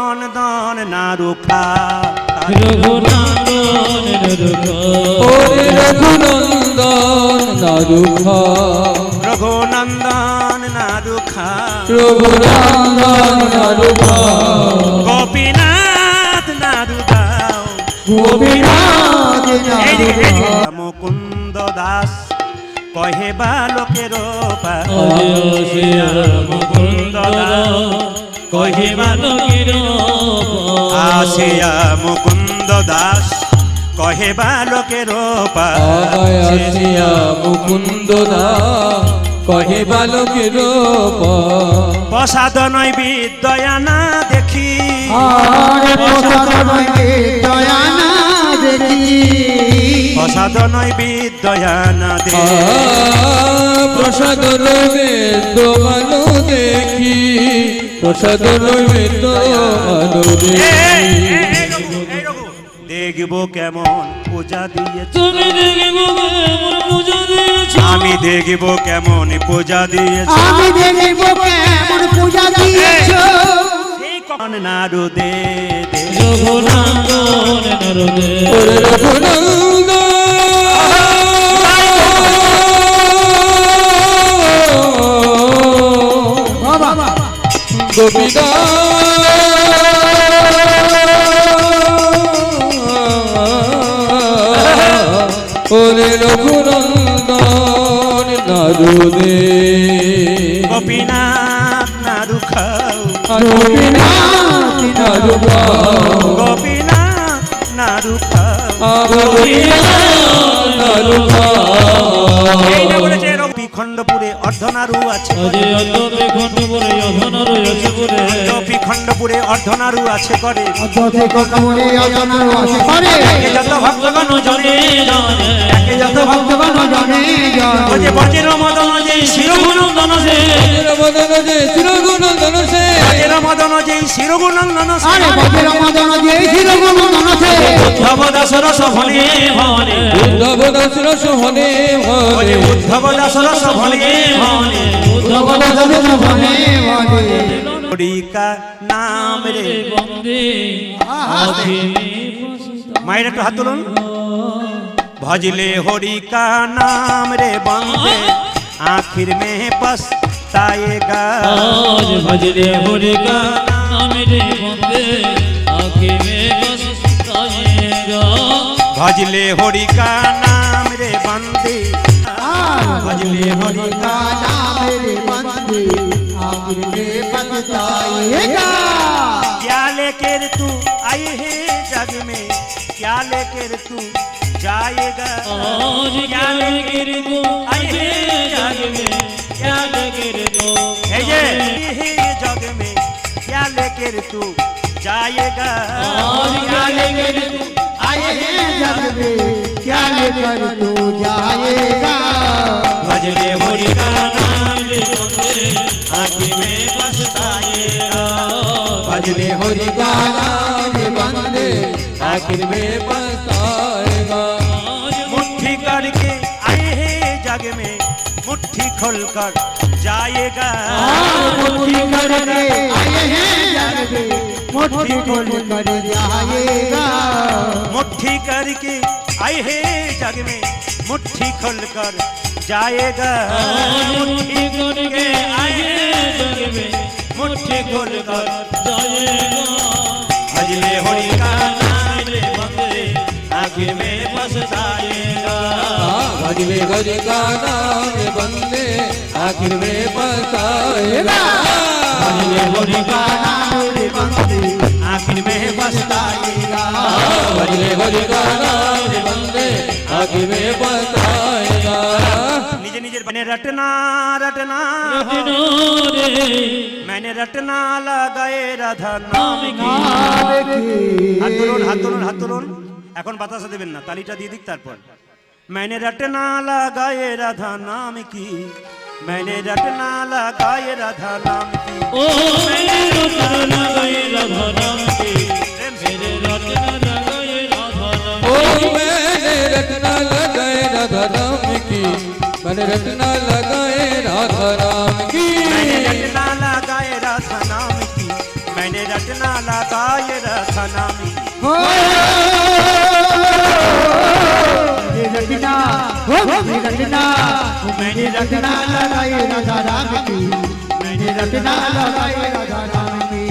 নন্দন নারুখা রঘুনন্দন নারুখা ওরে রঘুনন্দন নারুখা রঘুনন্দন নারুখা রঘুনন্দন নারুখা গোপীনাথ নারুদাও গোপীনাথ নারুখা মুকুন্দ দাস কহে বালকের মুকুন্দ দাস কহে বালকের আসিয়া মুকুন্দ দাস কহে বালকের আসিয়া মুকুন্দ দাস কহে বালকের প্রসাদ নয় বিদ্যয়া না দেখি প্রসাদ নয় বিদ্যয়া না দেখি প্রসাদ নয় বিদ্যয়া না দেখি প্রসাদ নয় দোমানো দেখি প্রসাদ নয় দোমানো দেখি দেখব কেমন পূজা দিয়েছ তুমি দেখব কেমন পূজা দিয়েছ আমি দেখব কেমন পূজা দিয়েছ আমি দেখব কেমন পূজা দিয়েছ এই কোন নারদে রঘুনন্দন নারদে ওরে রঘুনন্দন বাবা গোপীদা ওরে রঘুনন্দন নারদে গোপীনাথ নারুখাও গোপীনাথ নারুখা গোপীনাথ নারুখাও গোপীনাথ নারুখা এই না বলেছে খণ্ডপুরে অর্ধনারু আছে খণ্ডপুরে অর্ধনারু আছে করে যত ভক্তগণ জনে একে যত ভক্তগণ জনে বজ্র মদন যে শিরগুণন্দন সে বজ্র মদন যে শিরগুণন্দন সে উদ্ধব দাস রস ভনে ভনে উদ্ধব দাস রস ভনে ভনে উদ্ধব দাস রস ভনে ভনে উদ্ধব দাস রস ভনে ভনে হরিকা নাম রে বন্দে মায়ের একটু হাত তুলুন भजले हरि का नाम रे बंदे आखिर में पछताएगा भजले हरि का नाम रे बंदे आखिर में पछताएगा भजले हरि का नाम रे बंदे भजले हरि का नाम रे बंदे आखिर में पछताएगा क्या लेकर तू आई है जग में क्या लेकर तू जाएगा क्या लेकर तू आई है जग में क्या लेकर तू ये जग में क्या लेकर तू जाएगा क्या लेकर तू आई है जग में क्या लेकर तू जाएगा भजले हरि का नाम रे बंदे आखिर में पछताएगा भजले हरि का नाम रे बंदे आखिर में पछताएगा मुट्ठी करके आए हैं जग में मुट्ठी खोलकर जाएगा मुट्ठी करके आए हैं जग में मुट्ठी खोलकर जाएगा मुट्ठी करके आए हैं जग में मुट्ठी खोलकर जाएगा मुट्ठी करके आए हैं जग में मुट्ठी खोलकर जाएगा भजले हरि का नाम रे बंदे आखिर में पछताएगा भजले हरि का नाम रे बंदे आखिर में पछताएगा भजले हरि का नाम रे बंदे आखिर में पछताएगा भजले हरि का नाम रे बंदे आखिर में पछताएगा निजे निजे मैंने रटना रटना मैंने रटना लगाए राधा नाम की हाथ तुलुन हाथ तुलुन हाथ तुलुन এখন বাতাসা দেবেন না তালিটা দিয়ে দিক তারপর मैंने रटना लगाए राधा नाम की मैंने रटना लगाए राधा नाम की ओ मैंने रटना लगाए राधा नाम की मेरे रटना लगाए राधा नाम ओ मैंने रटना लगाए राधा नाम की मैंने रटना लगाए राधा नाम की मैंने रटना लगाए राधा नाम की मैंने मैंने रटना लगाए राधा नाम की हो मेरे रटना हो मेरे रटना मैंने रटना लगाए राधा राम की मैंने रटना लगाए राधा राम की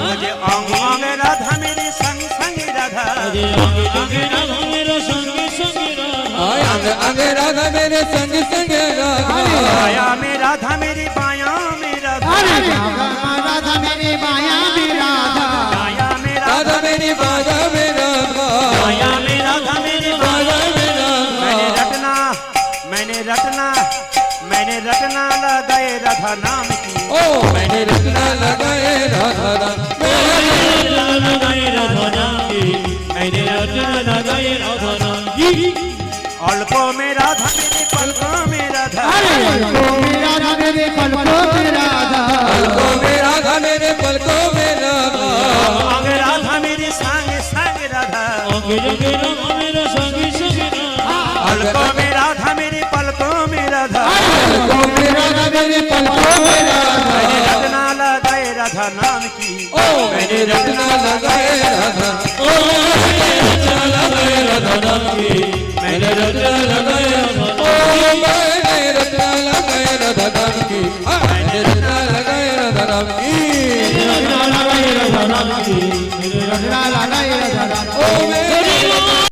मुझे अंग अंग राधा मेरे संग संग राधा अरे आगे आगे राधा मेरे संग संग राधा आगे आगे राधा मेरे संग संग राधा बाया में राधा मेरी बाया में राधा अरे राधा मेरे माया में राधा बाया में राधा राधा मेरी बाजा में राधा बाया में राधा मेरी बाया बाजा में राधा मैंने रटना लगाए राधा नाम की ओ मैंने रचना लगाए राधा राम लगाए राधा नाम की मैंने रचना लगाए राधा नाम की अल्पों में राधा मेरे पलकों में राधा अरे राधा मेरे पलकों में राधा पलकों में राधा मेरे पलकों में राधा अंग राधा मेरी संग संग राधा आगे आगे राधा मेरे संग संग राधा अल्पों में राधा मेरे पलकों में राधा पलकों में राधा मेरे पलकों में राधा मैंने रटना लगाए राधा नाम की ओ मैंने रचना लगाए राधा ओ मैंने रचना लगाए राधा नाम की मैंने रचना लगाए राधा ओ मैंने रचना लगाए राधा नाम की मैंने